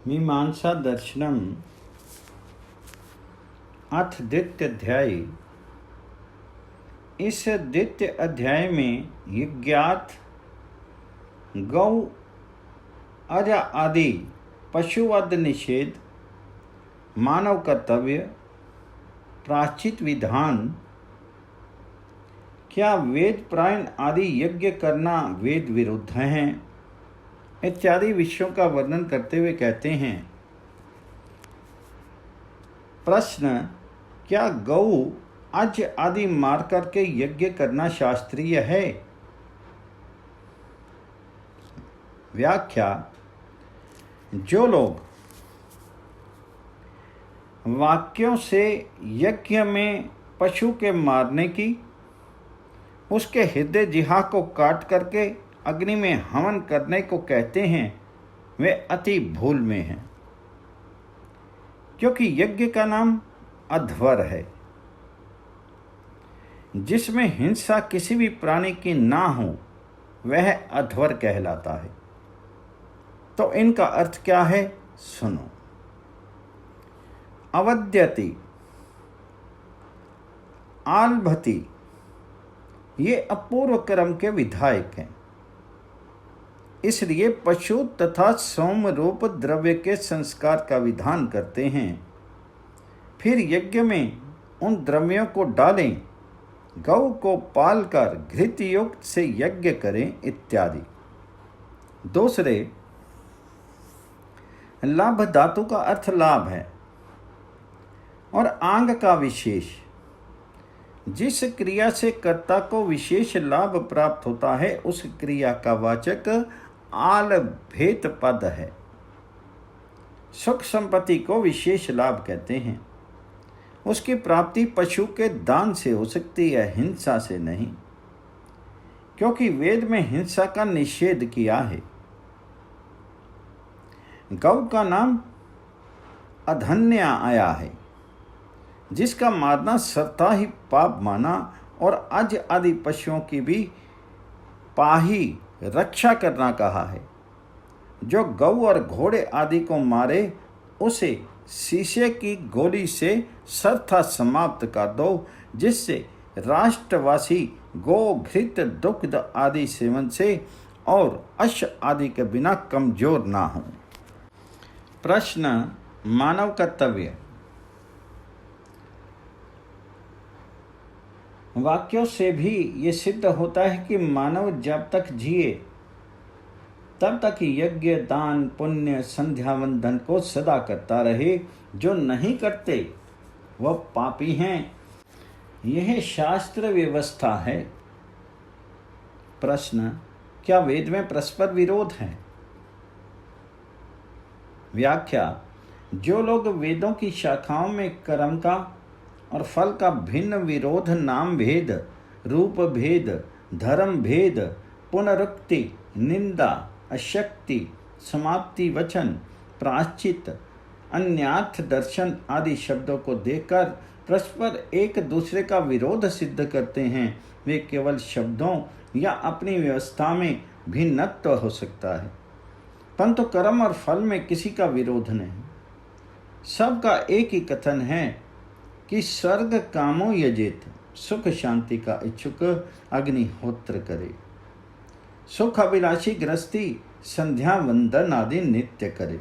मीमांसा दर्शनम अथ द्वितीय अध्याय। इस द्वितीय अध्याय में यज्ञात गौ अज आदि पशुवध निषेध, मानव कर्तव्य, प्रायश्चित विधान, क्या वेद प्रायण आदि यज्ञ करना वेद विरुद्ध हैं इत्यादि विषयों का वर्णन करते हुए कहते हैं। प्रश्न, क्या गौ अज आदि मार करके यज्ञ करना शास्त्रीय है? व्याख्या, जो लोग वाक्यों से यज्ञ में पशु के मारने की, उसके हृदय जिहा को काट करके अग्नि में हवन करने को कहते हैं, वे अति भूल में हैं, क्योंकि यज्ञ का नाम अध्वर है। जिसमें हिंसा किसी भी प्राणी की ना हो वह अध्वर कहलाता है। तो इनका अर्थ क्या है, सुनो। अवद्यति, आलभति, ये अपूर्व कर्म के विधायक हैं, इसलिए पशु तथा सौम्य रूप द्रव्य के संस्कार का विधान करते हैं। फिर यज्ञ में उन द्रव्यों को डालें, गौ को पालकर घृत युक्त से यज्ञ करें इत्यादि। दूसरे, लाभ धातु का अर्थ लाभ है और आंग का विशेष। जिस क्रिया से कर्ता को विशेष लाभ प्राप्त होता है उस क्रिया का वाचक आल भेद पद है। सुख संपत्ति को विशेष लाभ कहते हैं। उसकी प्राप्ति पशु के दान से हो सकती है, हिंसा से नहीं, क्योंकि वेद में हिंसा का निषेध किया है। गौ का नाम अधन्या आया है, जिसका मारना सर्वथा ही पाप माना, और अज आदि पशुओं की भी पाही रक्षा करना कहा है। जो गौ और घोड़े आदि को मारे उसे शीशे की गोली से सर्वथा समाप्त कर दो, जिससे राष्ट्रवासी गो घृत दुग्ध आदि सेवन से और अश्व आदि के बिना कमजोर ना हो। प्रश्न, मानव कर्तव्य। वाक्यों से भी ये सिद्ध होता है कि मानव जब तक जिए तब तक यज्ञ, दान, पुण्य, संध्या वंदन को सदा करता रहे। जो नहीं करते वह पापी हैं। यह शास्त्र व्यवस्था है। प्रश्न, क्या वेद में परस्पर विरोध है? व्याख्या, जो लोग वेदों की शाखाओं में कर्म का और फल का भिन्न विरोध, नाम भेद, रूप भेद, धर्म भेद, पुनरुक्ति, निंदा, अशक्ति, समाप्ति वचन, प्रायश्चित, अन्यार्थ दर्शन आदि शब्दों को देकर परस्पर एक दूसरे का विरोध सिद्ध करते हैं, वे केवल शब्दों या अपनी व्यवस्था में भिन्नत्व हो सकता है, परंतु कर्म और फल में किसी का विरोध नहीं। सबका एक ही कथन है कि स्वर्ग कामो यजेत, सुख शांति का इच्छुक अग्निहोत्र करे, सुख अभिलाषी गृहस्थी संध्या वंदन आदि नित्य करे।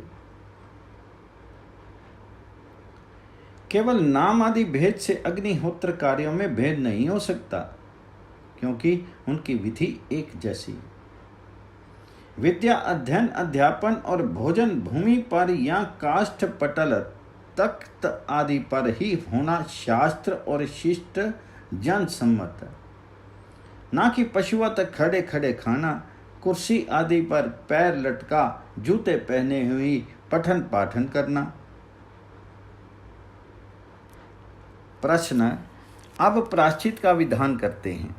केवल नाम आदि भेद से अग्निहोत्र कार्यों में भेद नहीं हो सकता, क्योंकि उनकी विधि एक जैसी। विद्या, अध्ययन, अध्यापन और भोजन भूमि पर या काष्ठ पटल, तख्त आदि पर ही होना शास्त्र और शिष्ट जन सम्मत है, ना कि पशुवत खड़े खड़े खाना, कुर्सी आदि पर पैर लटका, जूते पहने हुए पठन पाठन करना। प्रश्न, अब प्रायश्चित का विधान करते हैं।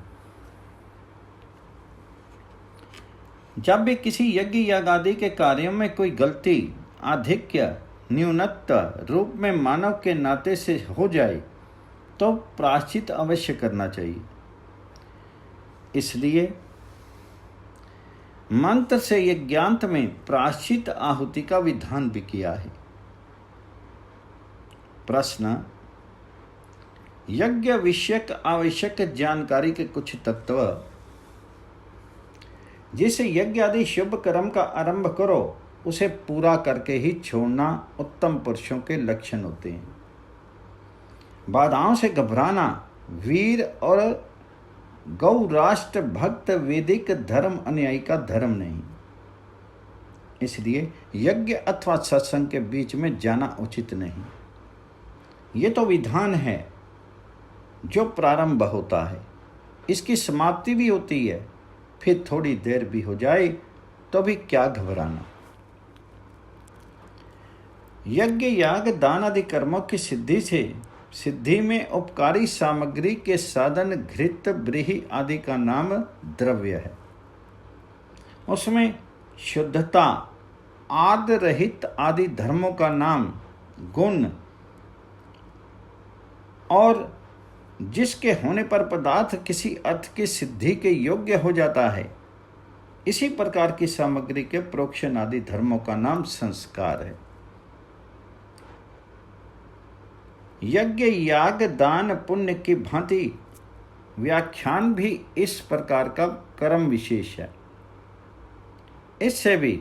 जब भी किसी यज्ञ यागादि के कार्यों में कोई गलती, आधिक्य, न्यूनत्व रूप में मानव के नाते से हो जाए तो प्रायश्चित अवश्य करना चाहिए। इसलिए मंत्र से यज्ञांत में प्रायश्चित आहुति का विधान भी किया है। प्रश्न, यज्ञ विषयक आवश्यक जानकारी के कुछ तत्व। जिस यज्ञ आदि शुभ कर्म का आरंभ करो उसे पूरा करके ही छोड़ना उत्तम पुरुषों के लक्षण होते हैं। बाधाओं से घबराना वीर और गौ राष्ट्र भक्त वैदिक धर्म अनुयायी का धर्म नहीं। इसलिए यज्ञ अथवा सत्संग के बीच में जाना उचित नहीं। ये तो विधान है जो प्रारंभ होता है, इसकी समाप्ति भी होती है, फिर थोड़ी देर भी हो जाए तो भी क्या घबराना। यज्ञ याग दान आदि कर्मों की सिद्धि में उपकारी सामग्री के साधन घृत ब्रीहि आदि का नाम द्रव्य है। उसमें शुद्धता आद रहित आदि धर्मों का नाम गुण, और जिसके होने पर पदार्थ किसी अर्थ की सिद्धि के योग्य हो जाता है, इसी प्रकार की सामग्री के प्रोक्षण आदि धर्मों का नाम संस्कार है। यज्ञ याग दान पुण्य की भांति व्याख्यान भी इस प्रकार का कर्म विशेष है। इससे भी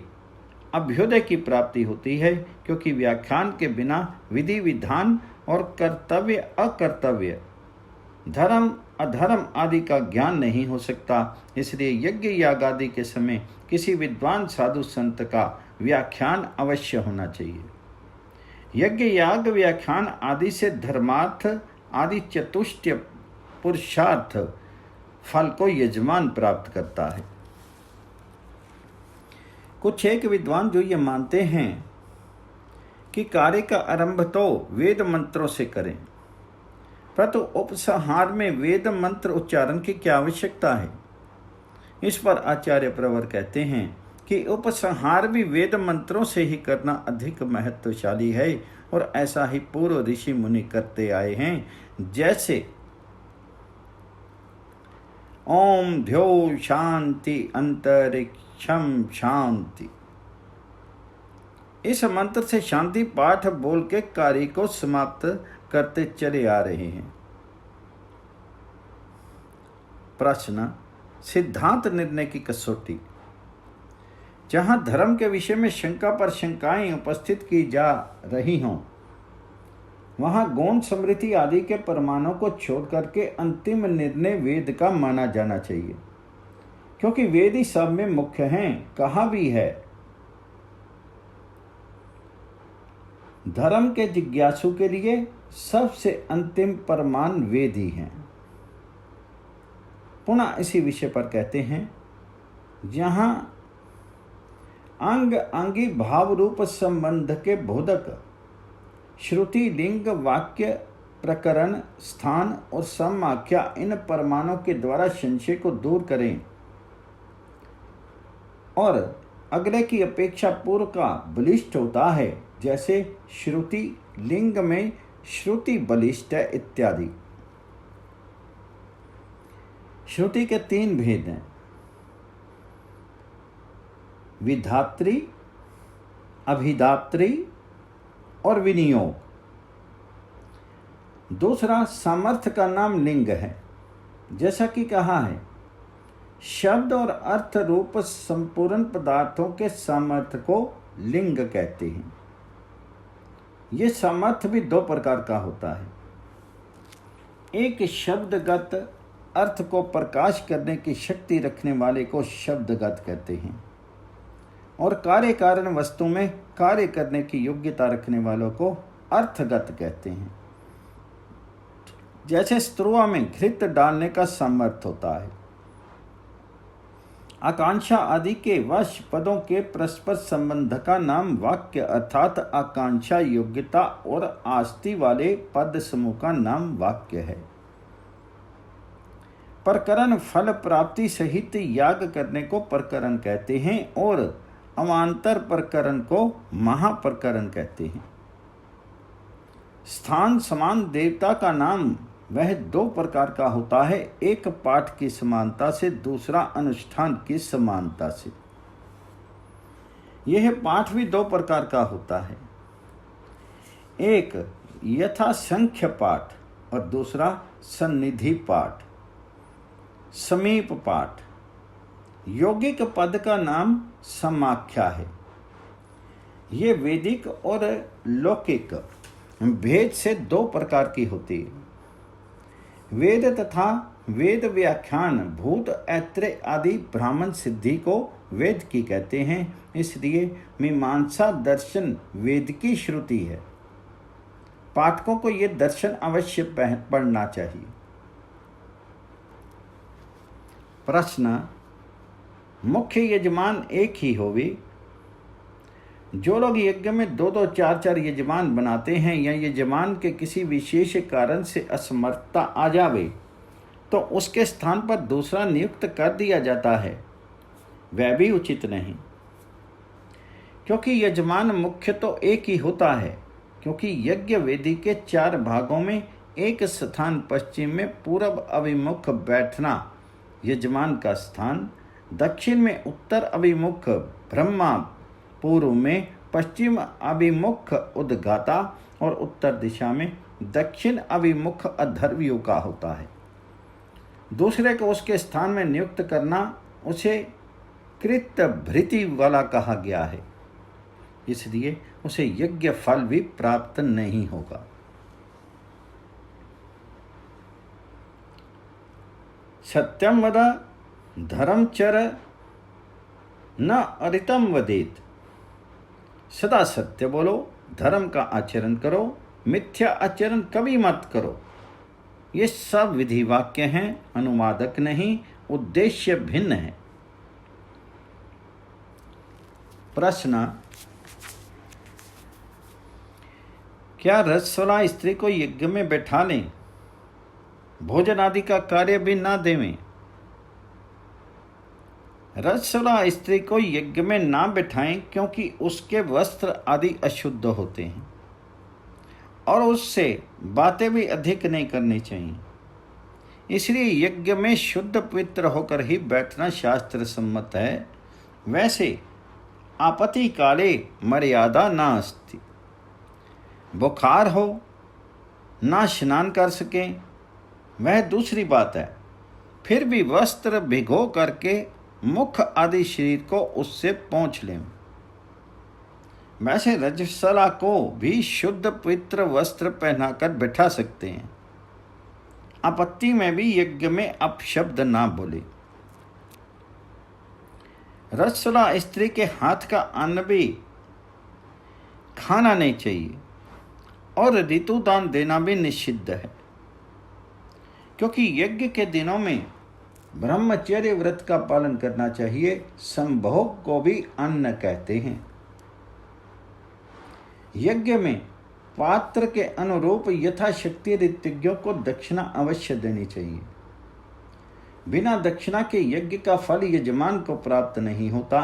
अभ्युदय की प्राप्ति होती है, क्योंकि व्याख्यान के बिना विधि विधान और कर्तव्य अकर्तव्य धर्म अधर्म आदि का ज्ञान नहीं हो सकता। इसलिए यज्ञ याग आदि के समय किसी विद्वान साधु संत का व्याख्यान अवश्य होना चाहिए। यज्ञ याग व्याख्यान आदि से धर्मार्थ आदि चतुष्टय पुरुषार्थ फल को यजमान प्राप्त करता है। कुछ एक विद्वान जो ये मानते हैं कि कार्य का आरंभ तो वेद मंत्रों से करें, परंतु उपसंहार में वेद मंत्र उच्चारण की क्या आवश्यकता है। इस पर आचार्य प्रवर कहते हैं कि उपसंहार भी वेद मंत्रों से ही करना अधिक महत्वशाली है, और ऐसा ही पूर्व ऋषि मुनि करते आए हैं। जैसे ओम ध्यो शांति अंतरिक्षम शांति, इस मंत्र से शांति पाठ बोल के कार्य को समाप्त करते चले आ रहे हैं। प्रश्न, सिद्धांत निर्णय की कसौटी। जहां धर्म के विषय में शंका पर शंकाएं उपस्थित की जा रही हों, वहां गौण स्मृति आदि के प्रमाणों को छोड़ करके अंतिम निर्णय वेद का माना जाना चाहिए, क्योंकि वेद ही सब में मुख्य हैं। कहा भी है, धर्म के जिज्ञासु के लिए सबसे अंतिम प्रमाण वेद ही हैं। पुनः इसी विषय पर कहते हैं, जहां अंग अंगी भाव रूप संबंध के बोधक श्रुति लिंग वाक्य प्रकरण स्थान और समाख्या इन प्रमाणों के द्वारा संशय को दूर करें और अगले की अपेक्षा पूर्व का बलिष्ठ होता है, जैसे श्रुति लिंग में श्रुति बलिष्ठ है इत्यादि। श्रुति के 3 भेद हैं, विधात्री, अभिधात्री और विनियोग। दूसरा सामर्थ्य का नाम लिंग है, जैसा कि कहा है, शब्द और अर्थ रूप संपूर्ण पदार्थों के सामर्थ्य को लिंग कहते हैं। ये सामर्थ्य भी 2 प्रकार का होता है। एक शब्दगत अर्थ को प्रकाश करने की शक्ति रखने वाले को शब्दगत कहते हैं, और कार्य कारण वस्तु में कार्य करने की योग्यता रखने वालों को अर्थगत कहते हैं। जैसे स्त्रुआ में घृत डालने का सामर्थ्य होता है। आकांक्षा आदि के वश पदों के परस्पर संबंध का नाम वाक्य अर्थात आकांक्षा योग्यता और आस्ति वाले पद समूह का नाम वाक्य है। प्रकरण फल प्राप्ति सहित याग करने को प्रकरण कहते हैं और अवान्तर प्रकरण को महाप्रकरण कहते हैं। स्थान समान देवता का नाम वह 2 प्रकार का होता है, एक पाठ की समानता से, दूसरा अनुष्ठान की समानता से। यह पाठ भी दो प्रकार का होता है, एक यथासंख्य पाठ और दूसरा सन्निधि पाठ, समीप पाठ। यौगिक पद का नाम समाख्या है। ये वैदिक और लौकिक भेद से दो प्रकार की होती है। वेद तथा वेद व्याख्यान भूत ऐत्रेय आदि ब्राह्मण सिद्धि को वेद की कहते हैं, इसलिए मीमांसा दर्शन वेद की श्रुति है। पाठकों को ये दर्शन अवश्य पढ़ना चाहिए। प्रश्न, मुख्य यजमान एक ही होवे। जो लोग यज्ञ में दो दो चार चार यजमान बनाते हैं या यजमान के किसी विशेष कारण से असमर्थता आ जावे तो उसके स्थान पर दूसरा नियुक्त कर दिया जाता है, वह भी उचित नहीं, क्योंकि यजमान मुख्य तो एक ही होता है। क्योंकि यज्ञ वेदी के 4 भागों में एक स्थान पश्चिम में पूर्व अभिमुख बैठना यजमान का स्थान, दक्षिण में उत्तर अभिमुख ब्रह्मा, पूर्व में पश्चिम अभिमुख उद्गाता और उत्तर दिशा में दक्षिण अभिमुख अधर्वियों का होता है। दूसरे को उसके स्थान में नियुक्त करना उसे कृत भृति वाला कहा गया है, इसलिए उसे यज्ञ फल भी प्राप्त नहीं होगा। सत्यम वद धर्मचर न अरितम वदेत। सदा सत्य बोलो, धर्म का आचरण करो, मिथ्या आचरण कभी मत करो। ये सब विधि वाक्य हैं, अनुवादक नहीं, उद्देश्य भिन्न है। प्रश्न, क्या रजस्वला स्त्री को यज्ञ में बैठा लें, भोजन आदि का कार्य भी ना देवें? रजस्वला स्त्री को यज्ञ में ना बैठाएं, क्योंकि उसके वस्त्र आदि अशुद्ध होते हैं और उससे बातें भी अधिक नहीं करनी चाहिए। इसलिए यज्ञ में शुद्ध पवित्र होकर ही बैठना शास्त्र सम्मत है। वैसे आपत्ति काले मर्यादा ना अस्ति। बुखार हो, ना स्नान कर सकें, वह दूसरी बात है, फिर भी वस्त्र भिगो करके मुख आदि शरीर को उससे पोंछ लें। वैसे रजस्वला को भी शुद्ध पवित्र वस्त्र पहनाकर बैठा सकते हैं। आपत्ति में भी यज्ञ में अपशब्द ना बोले। रजस्वला स्त्री के हाथ का अन्न भी खाना नहीं चाहिए और ऋतुदान देना भी निषिद्ध है, क्योंकि यज्ञ के दिनों में ब्रह्मचर्य व्रत का पालन करना चाहिए। संभोग को भी अन्न कहते हैं। यज्ञ में पात्र के अनुरूप यथाशक्ति ऋत्विज्ञों को दक्षिणा अवश्य देनी चाहिए। बिना दक्षिणा के यज्ञ का फल यजमान को प्राप्त नहीं होता।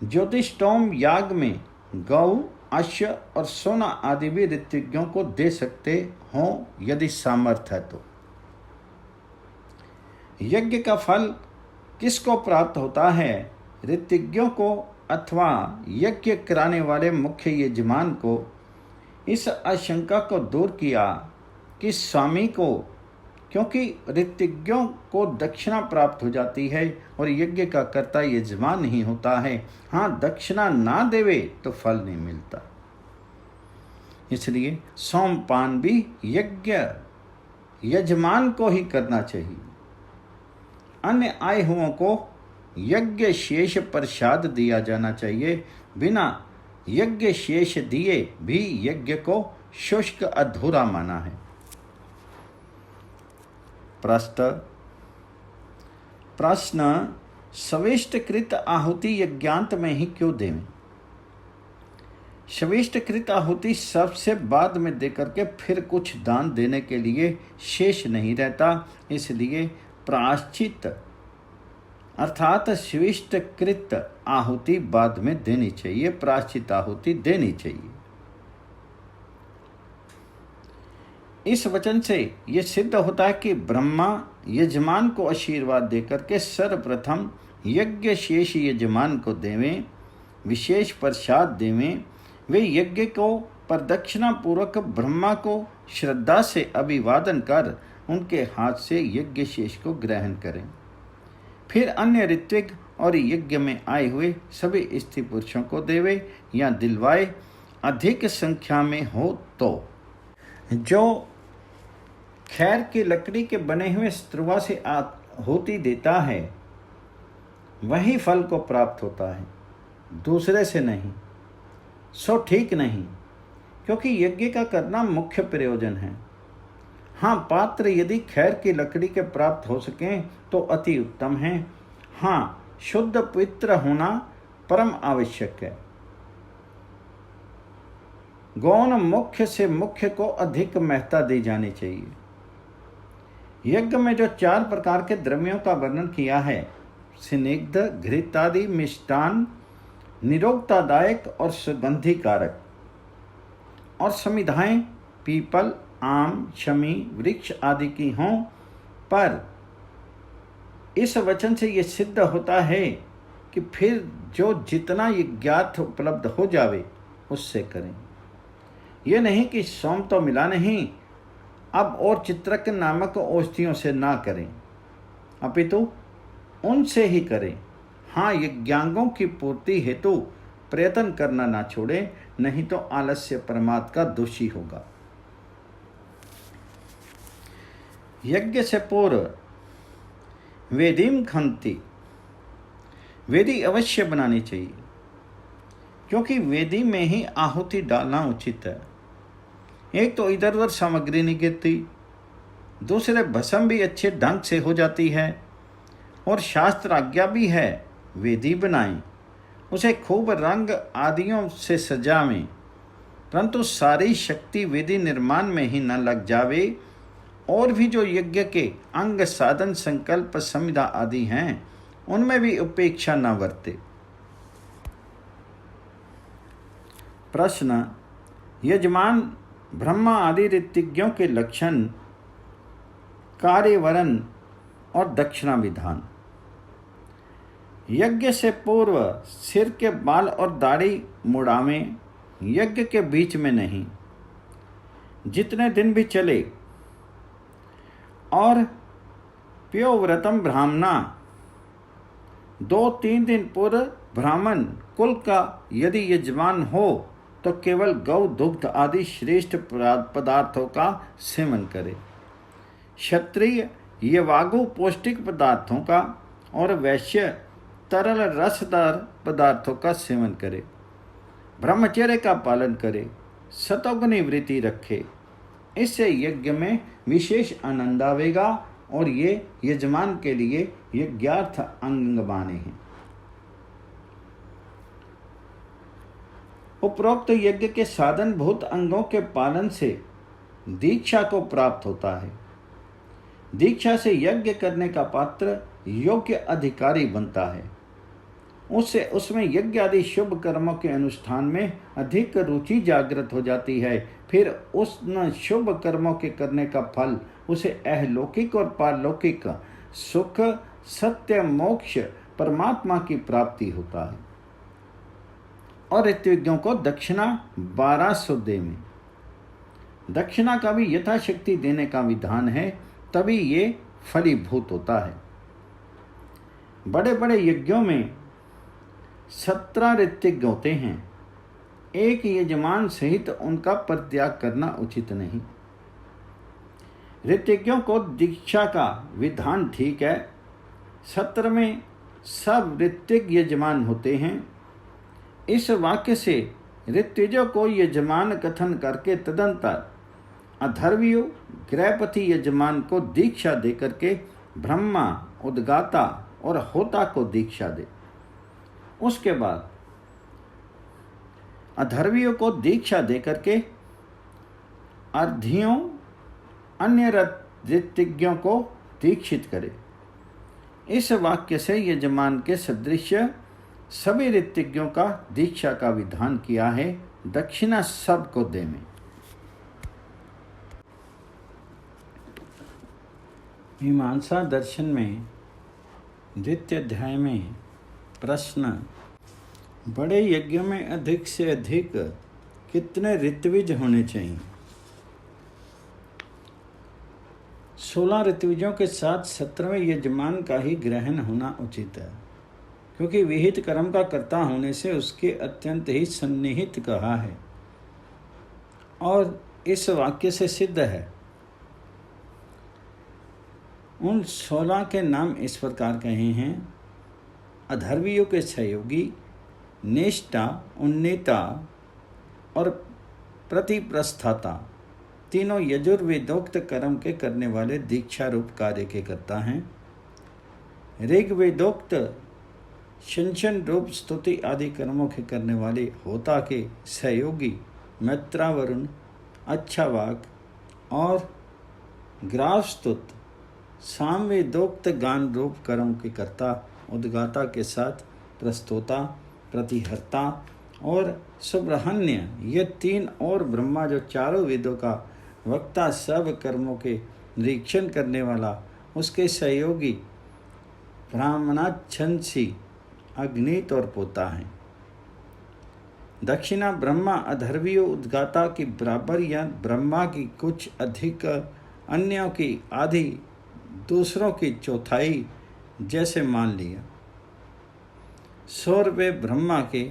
ज्योतिष्टोम याग में गौ, अश्व और सोना आदि भी ऋत्विज्ञों को दे सकते हों यदि सामर्थ्य है तो। यज्ञ का फल किसको प्राप्त होता है? ऋत्विज्ञों को अथवा यज्ञ कराने वाले मुख्य यजमान को। इस आशंका को दूर किया कि स्वामी को, क्योंकि ऋत्विज्ञों को दक्षिणा प्राप्त हो जाती है और यज्ञ का कर्ता यजमान ही होता है। हाँ, दक्षिणा ना देवे तो फल नहीं मिलता। इसलिए सोमपान भी यज्ञ यजमान को ही करना चाहिए। अन्य आए हुओं को यज्ञ शेष प्रसाद दिया जाना चाहिए। बिना यज्ञ शेष दिए भी यज्ञ को शुष्क अधूरा माना है। प्रश्न, सविष्टकृत आहुति यज्ञांत में ही क्यों दें? सविष्टकृत आहुति सबसे बाद में देकर के फिर कुछ दान देने के लिए शेष नहीं रहता, इसलिए प्रायश्चित अर्थात सविष्टकृत आहुति बाद में देनी चाहिए, प्रायश्चित आहुति देनी चाहिए। इस वचन से यह सिद्ध होता है कि ब्रह्मा यजमान को आशीर्वाद देकर के सर्वप्रथम यज्ञ शेष यजमान को देवें, विशेष प्रसाद देवें। वे यज्ञ को प्रदक्षिणा पूर्वक ब्रह्मा को श्रद्धा से अभिवादन कर उनके हाथ से यज्ञ शेष को ग्रहण करें। फिर अन्य ऋत्विक और यज्ञ में आए हुए सभी स्त्री पुरुषों को देवे या दिलवाए, अधिक संख्या में हो तो। जो खैर की लकड़ी के बने हुए स्त्रुवा से आहुति देता है वही फल को प्राप्त होता है, दूसरे से नहीं। सो ठीक नहीं, क्योंकि यज्ञ का करना मुख्य प्रयोजन है। हाँ, पात्र यदि खैर की लकड़ी के प्राप्त हो सकें तो अति उत्तम है। हाँ, शुद्ध पवित्र होना परम आवश्यक है। गौण मुख्य से मुख्य को अधिक महत्ता दी जानी चाहिए। यज्ञ में जो 4 प्रकार के द्रव्यों का वर्णन किया है, स्निग्ध, घृतादि, मिष्टान, निरोगतादायक और सुगंधि कारक, और समिधाएं पीपल, आम, शमी, वृक्ष आदि की हों, पर इस वचन से ये सिद्ध होता है कि फिर जो जितना यज्ञार्थ उपलब्ध हो जावे उससे करें। ये नहीं कि सोम तो मिला नहीं, अब और चित्रक नामक औषधियों से ना करें, अपितु उनसे ही करें। हाँ, यज्ञांगों की पूर्ति हेतु प्रयत्न करना ना छोड़े, नहीं तो आलस्य परमात्मा का दोषी होगा। यज्ञ से पूर्व वेदीम खंती, वेदी अवश्य बनानी चाहिए, क्योंकि वेदी में ही आहुति डालना उचित है। एक तो इधर उधर सामग्री नहीं गिरती, दूसरे भस्म भी अच्छे ढंग से हो जाती है, और शास्त्र आज्ञा भी है वेदी बनाएं, उसे खूब रंग आदियों से सजावें, परंतु सारी शक्ति वेदी निर्माण में ही न लग जावे, और भी जो यज्ञ के अंग, साधन, संकल्प, संविदा आदि हैं उनमें भी उपेक्षा न बरते। प्रश्न: यजमान ब्रह्मा आदि ऋत्विज्ञों के लक्षण, कार्यवरण और दक्षिणा विधान। यज्ञ से पूर्व सिर के बाल और दाढ़ी मुड़ावें, यज्ञ के बीच में नहीं, जितने दिन भी चले। और प्योव्रतम ब्राह्मणा, 2-3 दिन पूर्व ब्राह्मण कुल का यदि यजमान हो तो केवल गौ, दुग्ध आदि श्रेष्ठ पदार्थों का सेवन करे। क्षत्रिय यवागु पौष्टिक पदार्थों का, और वैश्य तरल रसदार पदार्थों का सेवन करे। ब्रह्मचर्य का पालन करे, सतोगुनी वृत्ति रखे। इससे यज्ञ में विशेष आनंद आवेगा, और ये यजमान के लिए यज्ञार्थ अंग माने हैं। उपरोक्त यज्ञ के साधन भूत अंगों के पालन से दीक्षा को प्राप्त होता है। दीक्षा से यज्ञ करने का पात्र योग्य अधिकारी बनता है। उससे उसमें यज्ञ आदि शुभ कर्मों के अनुष्ठान में अधिक रुचि जागृत हो जाती है। फिर उस शुभ कर्मों के करने का फल उसे अहलौकिक और पारलौकिक सुख, सत्य, मोक्ष, परमात्मा की प्राप्ति होता है। और ऋत्विज्ञों को दक्षिणा 1200 देवें। दक्षिणा का भी यथाशक्ति देने का विधान है, तभी ये फलीभूत होता है। बड़े बड़े यज्ञों में 17 ऋत्विज्ञ होते हैं। एक यजमान सहित उनका परित्याग करना उचित नहीं। ऋत्विज्ञों को दीक्षा का विधान ठीक है। 17 में सब ऋत्विज यजमान होते हैं। इस वाक्य से ऋत्विजों को यजमान कथन करके तदंतर अधर्वियों गृहपति यजमान को दीक्षा देकर के ब्रह्मा, उद्गाता और होता को दीक्षा दे। उसके बाद अधर्वियों को दीक्षा देकर के अर्धियों अन्य ऋत्विज्ञों को दीक्षित करे। इस वाक्य से यजमान के सदृश सभी ऋत्विज्ञों का दीक्षा का विधान किया है। दक्षिणा सबको देवें। मीमांसा दर्शन में द्वितीय अध्याय में प्रश्न, बड़े यज्ञों में अधिक से अधिक कितने ऋत्विज होने चाहिए? 16 ऋत्विजों के साथ 17वें यजमान का ही ग्रहण होना उचित है, क्योंकि विहित कर्म का कर्ता होने से उसके अत्यंत ही सन्निहित कहा है। और इस वाक्य से सिद्ध है। उन 16 के नाम इस प्रकार कहे हैं: अधर्वियों के सहयोगी, नेष्टा, उन्नेता और प्रतिप्रस्थाता, तीनों यजुर्वेदोक्त कर्म के करने वाले दीक्षा रूप कार्य के करता हैं। ऋग्वेदोक्त शंशन रूप स्तुति आदि कर्मों के करने वाले होता के सहयोगी मैत्रावरुण, अच्छावाक और ग्राफस्तुत, सामवेदोक्त गान रूप कर्म के कर्ता उद्गाता के साथ प्रस्तोता, प्रतिहर्ता और सुब्रह्मण्य, ये 3 और ब्रह्मा जो चारों वेदों का वक्ता सब कर्मों के निरीक्षण करने वाला उसके सहयोगी ब्राह्मणाच्छंसी, अग्नित और पोता हैं। दक्षिणा ब्रह्मा अधर्वियों उद्गाता की बराबर या ब्रह्मा की कुछ अधिक, अन्यों की आधी, दूसरों की चौथाई जैसे मान लिया। 100 रुपये ब्रह्मा के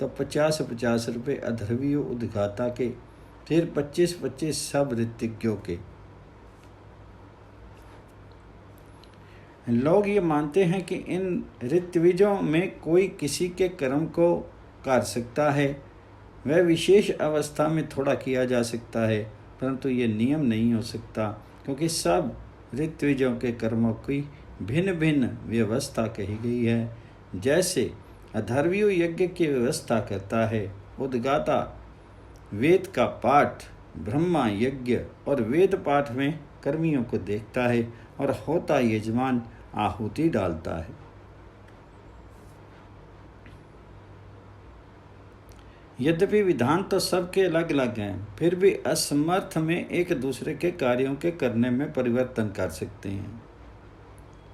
तो 50-50 रुपये अधर्वियों उद्गाता के, फिर 25-25 सब ऋत्विज्ञों के। लोग ये मानते हैं कि इन ऋत्विजों में कोई किसी के कर्म को कर सकता है, वह विशेष अवस्था में थोड़ा किया जा सकता है, परंतु ये नियम नहीं हो सकता, क्योंकि सब ऋत्विजों के कर्मों की भिन्न भिन्न व्यवस्था कही गई है। जैसे अधर्वियों यज्ञ की व्यवस्था करता है, उद्गाता वेद का पाठ, ब्रह्मा यज्ञ और वेद पाठ में कर्मियों को देखता है, और होता यजमान आहुति डालता है। यद्यपि विधान तो सबके अलग अलग हैं, फिर भी असमर्थ में एक दूसरे के कार्यों के करने में परिवर्तन कर सकते हैं।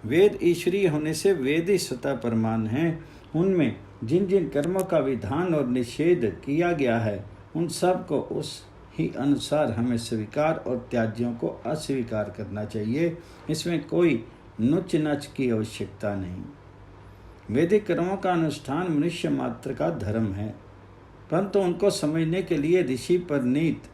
वेद ईश्वरीय होने से वेद ही स्वतः प्रमाण हैं। उनमें जिन जिन कर्मों का विधान और निषेध किया गया है, उन सब को उस ही अनुसार हमें स्वीकार और त्याज्यों को अस्वीकार करना चाहिए। इसमें कोई नुच नच की आवश्यकता नहीं। वैदिक कर्मों का अनुष्ठान मनुष्य मात्र का धर्म है, परंतु उनको समझने के लिए ऋषि परनीत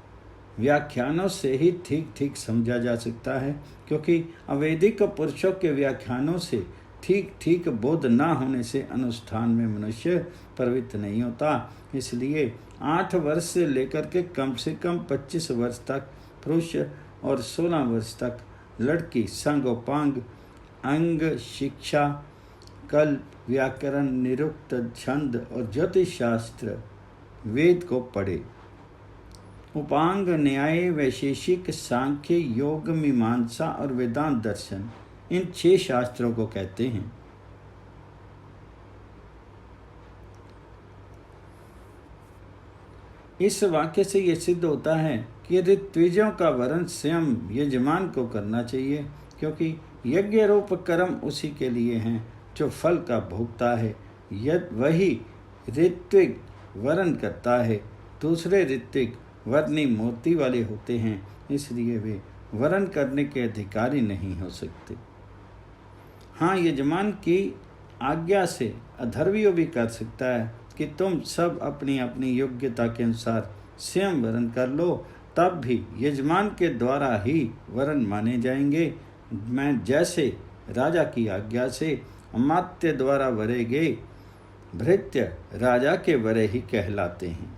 व्याख्यानों से ही ठीक ठीक समझा जा सकता है, क्योंकि अवैदिक पुरुषों के व्याख्यानों से ठीक ठीक बोध न होने से अनुष्ठान में मनुष्य प्रवृत्त नहीं होता। इसलिए 8 वर्ष से लेकर के कम से कम 25 वर्ष तक पुरुष और 16 वर्ष तक लड़की सांगोपांग अंग शिक्षा, कल्प, व्याकरण, निरुक्त, छंद और ज्योतिष शास्त्र वेद को पढ़े। उपांग न्याय, वैशेषिक, सांख्य, योग, मीमांसा और वेदांत दर्शन, इन 6 शास्त्रों को कहते हैं। इस वाक्य से यह सिद्ध होता है कि ऋत्विजों का वरण स्वयं यजमान को करना चाहिए, क्योंकि यज्ञ रूप कर्म उसी के लिए हैं जो फल का भोगता है। यदि वही ऋत्विक वरण करता है, दूसरे ऋत्विक वर्णी मूर्ति वाले होते हैं, इसलिए वे वरण करने के अधिकारी नहीं हो सकते। हाँ, यजमान की आज्ञा से अधर्वियों भी कर सकता है कि तुम सब अपनी अपनी योग्यता के अनुसार स्वयं वरण कर लो, तब भी यजमान के द्वारा ही वरण माने जाएंगे। मैं जैसे राजा की आज्ञा से अमात्य द्वारा वरे गए भृत्य राजा के वरे ही कहलाते हैं।